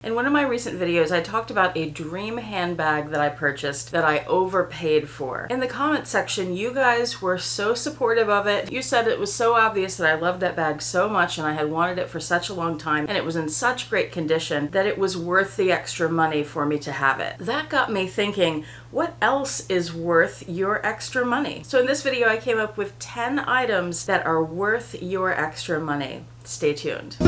In one of my recent videos, I talked about a dream handbag that I purchased that I overpaid for. In the comment section, you guys were so supportive of it. You said it was so obvious that I loved that bag so much and I had wanted it for such a long time and it was in such great condition that it was worth the extra money for me to have it. That got me thinking, what else is worth your extra money? So in this video, I came up with 10 items that are worth your extra money. Stay tuned.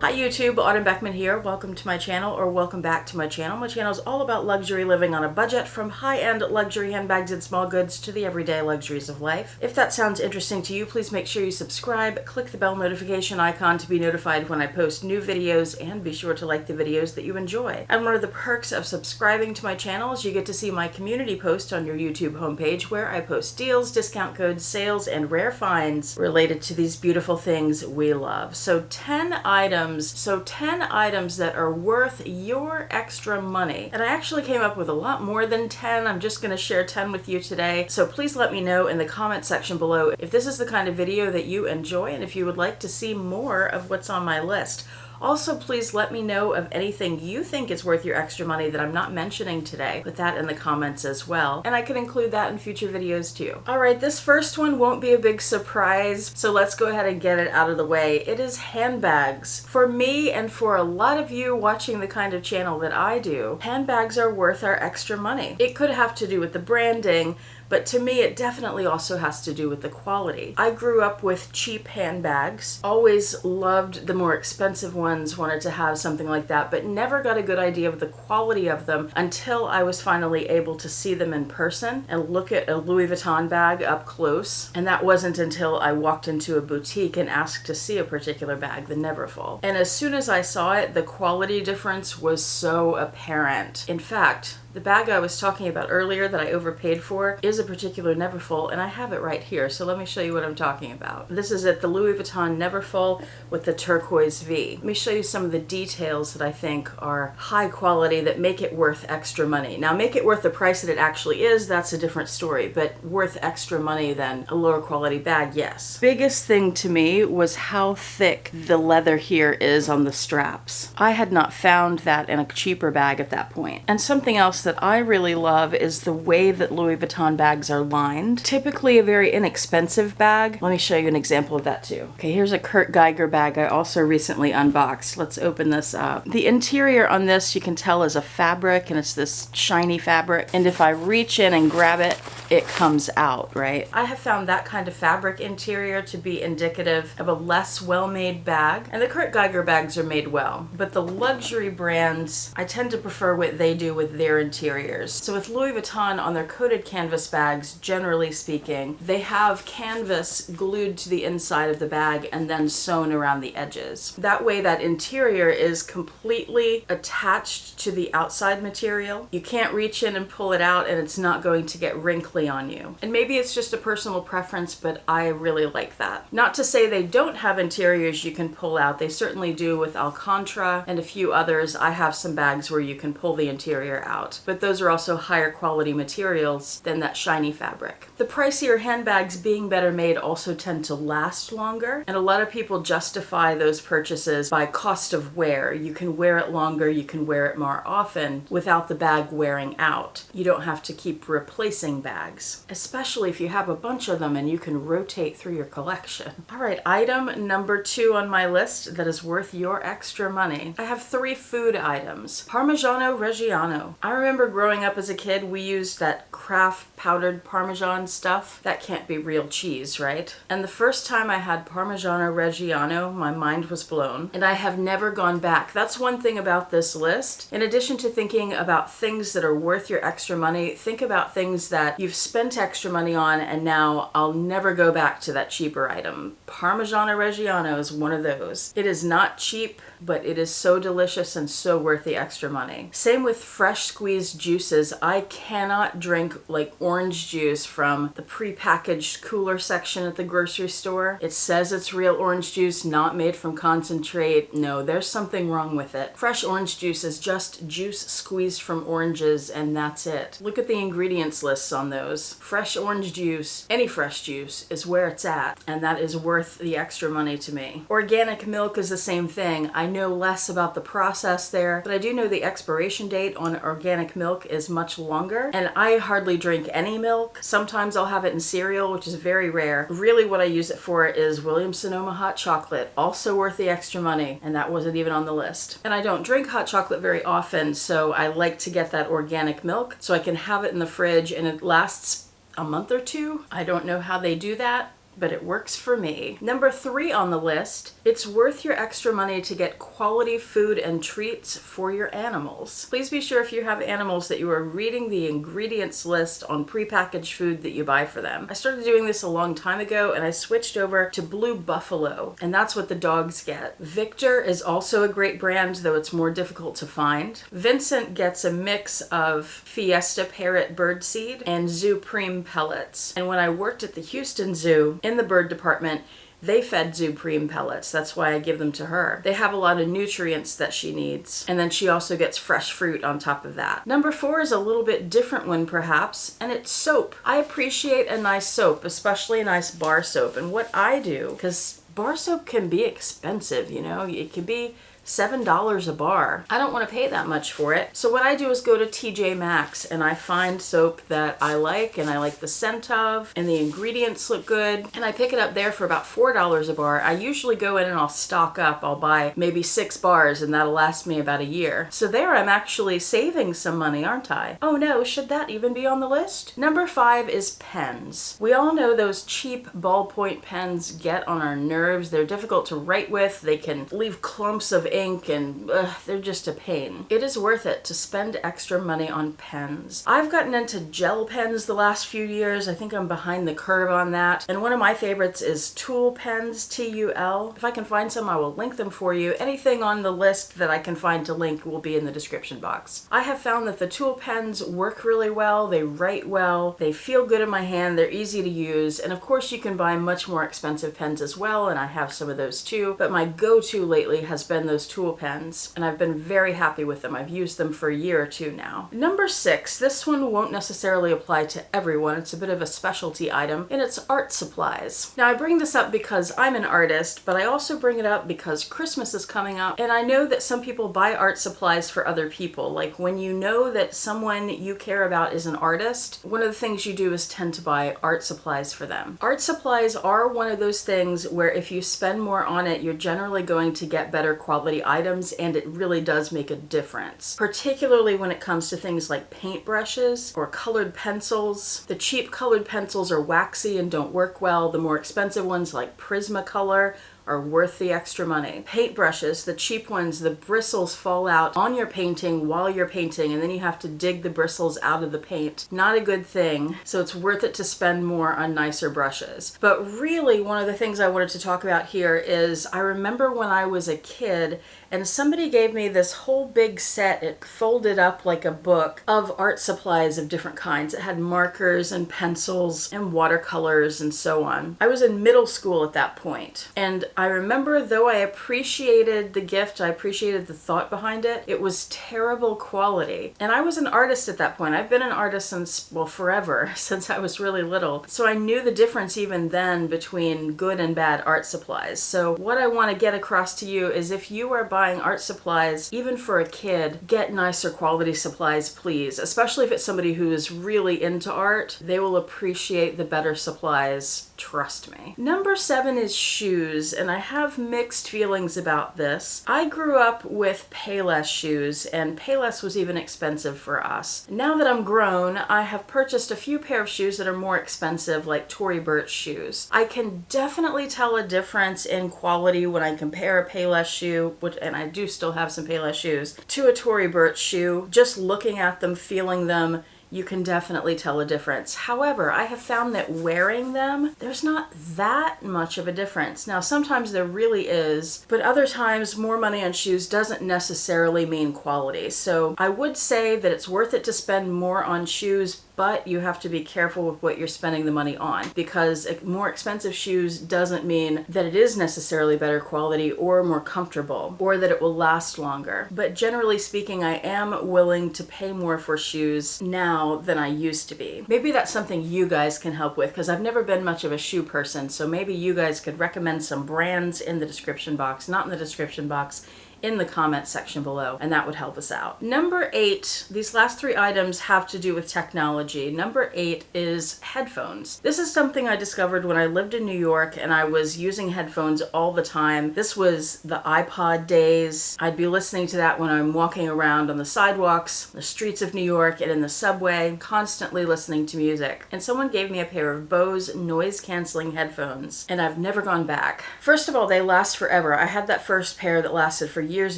Hi YouTube, Autumn Beckman here. Welcome to my channel, or welcome back to my channel. My channel is all about luxury living on a budget, from high-end luxury handbags and small goods to the everyday luxuries of life. If that sounds interesting to you, please make sure you subscribe, click the bell notification icon to be notified when I post new videos, and be sure to like the videos that you enjoy. And one of the perks of subscribing to my channel is you get to see my community post on your YouTube homepage where I post deals, discount codes, sales, and rare finds related to these beautiful things we love. So 10 items that are worth your extra money. And I actually came up with a lot more than 10. I'm just going to share 10 with you today. So please let me know in the comment section below if this is the kind of video that you enjoy and if you would like to see more of what's on my list. Also, please let me know of anything you think is worth your extra money that I'm not mentioning today. Put that in the comments as well, and I can include that in future videos too. Alright, this first one won't be a big surprise, so let's go ahead and get it out of the way. It is handbags. For me, and for a lot of you watching the kind of channel that I do, handbags are worth our extra money. It could have to do with the branding, but to me, it definitely also has to do with the quality. I grew up with cheap handbags, always loved the more expensive ones, wanted to have something like that, but never got a good idea of the quality of them until I was finally able to see them in person and look at a Louis Vuitton bag up close. And that wasn't until I walked into a boutique and asked to see a particular bag, the Neverfull. And as soon as I saw it, the quality difference was so apparent. In fact, the bag I was talking about earlier that I overpaid for is a particular Neverfull, and I have it right here, so let me show you what I'm talking about. This is at the Louis Vuitton Neverfull with the turquoise V. Let me show you some of the details that I think are high quality that make it worth extra money. Now, make it worth the price that it actually is, that's a different story, but worth extra money than a lower quality bag, yes. Biggest thing to me was how thick the leather here is on the straps. I had not found that in a cheaper bag at that point. And something else that I really love is the way that Louis Vuitton bags are lined. Typically a very inexpensive bag. Let me show you an example of that too. Okay, here's a Kurt Geiger bag I also recently unboxed. Let's open this up. The interior on this you can tell is a fabric, and it's this shiny fabric. And if I reach in and grab it, it comes out, right? I have found that kind of fabric interior to be indicative of a less well-made bag. And the Kurt Geiger bags are made well. But the luxury brands, I tend to prefer what they do with their interiors. So with Louis Vuitton on their coated canvas bags, generally speaking, they have canvas glued to the inside of the bag and then sewn around the edges. That way that interior is completely attached to the outside material. You can't reach in and pull it out and it's not going to get wrinkly on you. And maybe it's just a personal preference, but I really like that. Not to say they don't have interiors you can pull out. They certainly do with Alcantara and a few others. I have some bags where you can pull the interior out, but those are also higher quality materials than that shiny fabric. The pricier handbags, being better made, also tend to last longer, and a lot of people justify those purchases by cost of wear. You can wear it longer, you can wear it more often without the bag wearing out. You don't have to keep replacing bags, especially if you have a bunch of them and you can rotate through your collection. All right, item number 2 on my list that is worth your extra money. I have 3 food items. Parmigiano Reggiano. I remember growing up as a kid, we used that Kraft powdered Parmesan stuff. That can't be real cheese, right? And the first time I had Parmigiano Reggiano, my mind was blown, and I have never gone back. That's one thing about this list. In addition to thinking about things that are worth your extra money, think about things that you've spent extra money on and now I'll never go back to that cheaper item. Parmigiano Reggiano is one of those. It is not cheap, but it is so delicious and so worth the extra money. Same with fresh squeezed juices. I cannot drink like orange orange juice from the prepackaged cooler section at the grocery store. It says it's real orange juice, not made from concentrate. No, there's something wrong with it. Fresh orange juice is just juice squeezed from oranges, and that's it. Look at the ingredients lists on those. Fresh orange juice, any fresh juice, is where it's at, and that is worth the extra money to me. Organic milk is the same thing. I know less about the process there, but I do know the expiration date on organic milk is much longer, and I hardly drink any milk. Sometimes I'll have it in cereal, which is very rare. Really what I use it for is Williams-Sonoma hot chocolate, also worth the extra money, and that wasn't even on the list. And I don't drink hot chocolate very often, so I like to get that organic milk so I can have it in the fridge and it lasts a month or two. I don't know how they do that, but it works for me. Number 3 on the list, it's worth your extra money to get quality food and treats for your animals. Please be sure if you have animals that you are reading the ingredients list on prepackaged food that you buy for them. I started doing this a long time ago and I switched over to Blue Buffalo, and that's what the dogs get. Victor is also a great brand, though it's more difficult to find. Vincent gets a mix of Fiesta Parrot birdseed and Zupreme pellets. And when I worked at the Houston Zoo, in the bird department, they fed Zupreme pellets. That's why I give them to her. They have a lot of nutrients that she needs. And then she also gets fresh fruit on top of that. Number 4 is a little bit different one perhaps, and it's soap. I appreciate a nice soap, especially a nice bar soap. And what I do, because bar soap can be expensive, you know, it can be $7 a bar. I don't want to pay that much for it. So what I do is go to TJ Maxx and I find soap that I like and I like the scent of, and the ingredients look good, and I pick it up there for about $4 a bar. I usually go in and I'll stock up. I'll buy maybe 6 bars and that'll last me about a year. So there I'm actually saving some money, aren't I? Oh no, should that even be on the list? Number 5 is pens. We all know those cheap ballpoint pens get on our nerves. They're difficult to write with. They can leave clumps of ink and they're just a pain. It is worth it to spend extra money on pens. I've gotten into gel pens the last few years. I think I'm behind the curve on that. And one of my favorites is Tool pens, T-U-L. If I can find some, I will link them for you. Anything on the list that I can find to link will be in the description box. I have found that the Tool pens work really well. They write well. They feel good in my hand. They're easy to use. And of course you can buy much more expensive pens as well, and I have some of those too. But my go-to lately has been those Tool pens, and I've been very happy with them. I've used them for a year or two now. Number 6, this one won't necessarily apply to everyone. It's a bit of a specialty item, and it's art supplies. Now I bring this up because I'm an artist, but I also bring it up because Christmas is coming up, and I know that some people buy art supplies for other people. Like when you know that someone you care about is an artist, one of the things you do is tend to buy art supplies for them. Art supplies are one of those things where if you spend more on it, you're generally going to get better quality items, and it really does make a difference, particularly when it comes to things like paintbrushes or colored pencils. The cheap colored pencils are waxy and don't work well. The more expensive ones like Prismacolor are worth the extra money. Paintbrushes, the cheap ones, the bristles fall out on your painting while you're painting, and then you have to dig the bristles out of the paint. Not a good thing, so it's worth it to spend more on nicer brushes. But really, one of the things I wanted to talk about here is I remember when I was a kid and somebody gave me this whole big set, it folded up like a book, of art supplies of different kinds. It had markers and pencils and watercolors and so on. I was in middle school at that point, and I remember, though I appreciated the gift, I appreciated the thought behind it, it was terrible quality. And I was an artist at that point. I've been an artist since, well, forever, since I was really little. So I knew the difference even then between good and bad art supplies. So what I want to get across to you is if you are buying art supplies, even for a kid, get nicer quality supplies, please. Especially if it's somebody who is really into art. They will appreciate the better supplies. Trust me. Number 7 is shoes, and I have mixed feelings about this. I grew up with Payless shoes, and Payless was even expensive for us. Now that I'm grown, I have purchased a few pair of shoes that are more expensive, like Tory Burch shoes. I can definitely tell a difference in quality when I compare a Payless shoe, and I do still have some Payless shoes, to a Tory Burch shoe. Just looking at them, feeling them, you can definitely tell a difference. However, I have found that wearing them, there's not that much of a difference. Now, sometimes there really is, but other times more money on shoes doesn't necessarily mean quality. So I would say that it's worth it to spend more on shoes, but you have to be careful with what you're spending the money on, because more expensive shoes doesn't mean that it is necessarily better quality or more comfortable or that it will last longer. But generally speaking, I am willing to pay more for shoes now than I used to be. Maybe that's something you guys can help with, because I've never been much of a shoe person, so maybe you guys could recommend some brands in the description box, not in the description box, in the comment section below, and that would help us out. Number 8, these last 3 items have to do with technology. Number 8 is headphones. This is something I discovered when I lived in New York and I was using headphones all the time. This was the iPod days. I'd be listening to that when I'm walking around on the sidewalks, the streets of New York, and in the subway, constantly listening to music. And someone gave me a pair of Bose noise-canceling headphones, and I've never gone back. First of all, they last forever. I had that first pair that lasted for years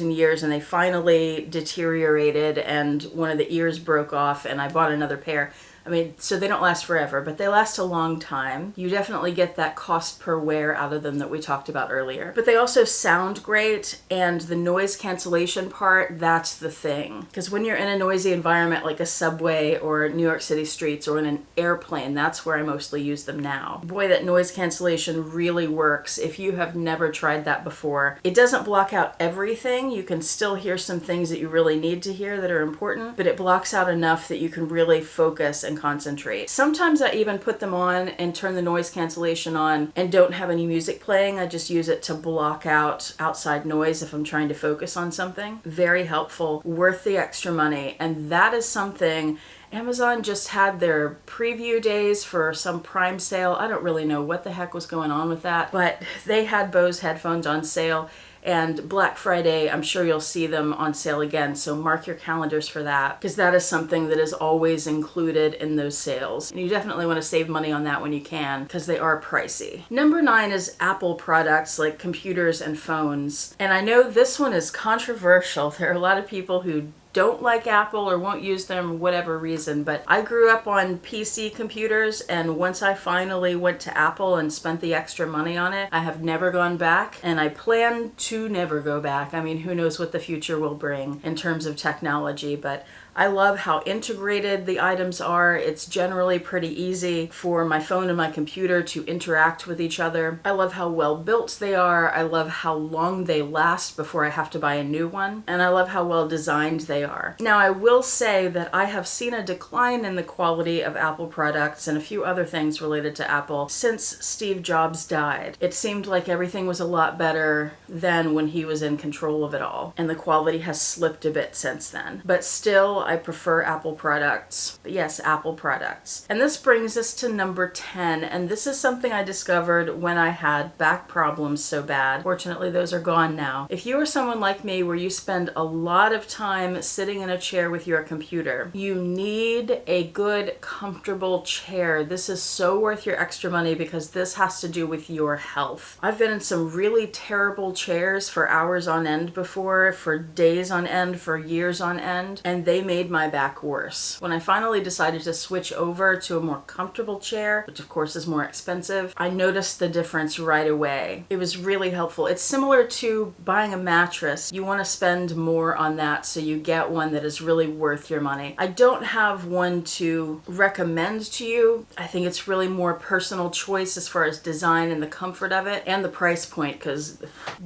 and years, and they finally deteriorated and one of the ears broke off, and I bought another pair. I mean, so they don't last forever, but they last a long time. You definitely get that cost per wear out of them that we talked about earlier. But they also sound great, and the noise cancellation part, that's the thing. Because when you're in a noisy environment like a subway or New York City streets or in an airplane, that's where I mostly use them now. Boy, that noise cancellation really works if you have never tried that before. It doesn't block out everything. You can still hear some things that you really need to hear that are important, but it blocks out enough that you can really focus and concentrate. Sometimes I even put them on and turn the noise cancellation on and don't have any music playing. I just use it to block out outside noise if I'm trying to focus on something. Very helpful, worth the extra money. And that is something Amazon just had their preview days for some Prime sale. I don't really know what the heck was going on with that, but they had Bose headphones on sale. And Black Friday, I'm sure you'll see them on sale again, so mark your calendars for that, because that is something that is always included in those sales. And you definitely want to save money on that when you can, because they are pricey. Number 9 is Apple products like computers and phones. And I know this one is controversial. There are a lot of people who don't like Apple or won't use them for whatever reason, but I grew up on PC computers, and once I finally went to Apple and spent the extra money on it, I have never gone back, and I plan to never go back. I mean, who knows what the future will bring in terms of technology, but I love how integrated the items are. It's generally pretty easy for my phone and my computer to interact with each other. I love how well built they are. I love how long they last before I have to buy a new one. And I love how well designed they are. Now, I will say that I have seen a decline in the quality of Apple products and a few other things related to Apple since Steve Jobs died. It seemed like everything was a lot better than when he was in control of it all. And the quality has slipped a bit since then. But still, I prefer Apple products. But yes, Apple products. And this brings us to number 10, and this is something I discovered when I had back problems so bad. Fortunately, those are gone now. If you are someone like me where you spend a lot of time sitting in a chair with your computer, you need a good, comfortable chair. This is so worth your extra money because this has to do with your health. I've been in some really terrible chairs for hours on end before, for days on end, for years on end, and they made my back worse. When I finally decided to switch over to a more comfortable chair, which of course is more expensive, I noticed the difference right away. It was really helpful. It's similar to buying a mattress. You want to spend more on that so you get one that is really worth your money. I don't have one to recommend to you. I think it's really more personal choice as far as design and the comfort of it and the price point, because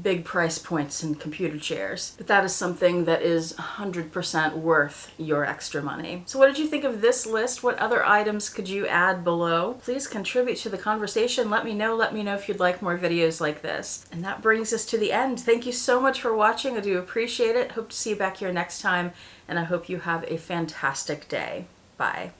big price points in computer chairs. But that is something that is 100% worth your extra money. So what did you think of this list? What other items could you add below? Please contribute to the conversation. Let me know if you'd like more videos like this. And that brings us to the end. Thank you so much for watching. I do appreciate it. Hope to see you back here next time, and I hope you have a fantastic day. Bye.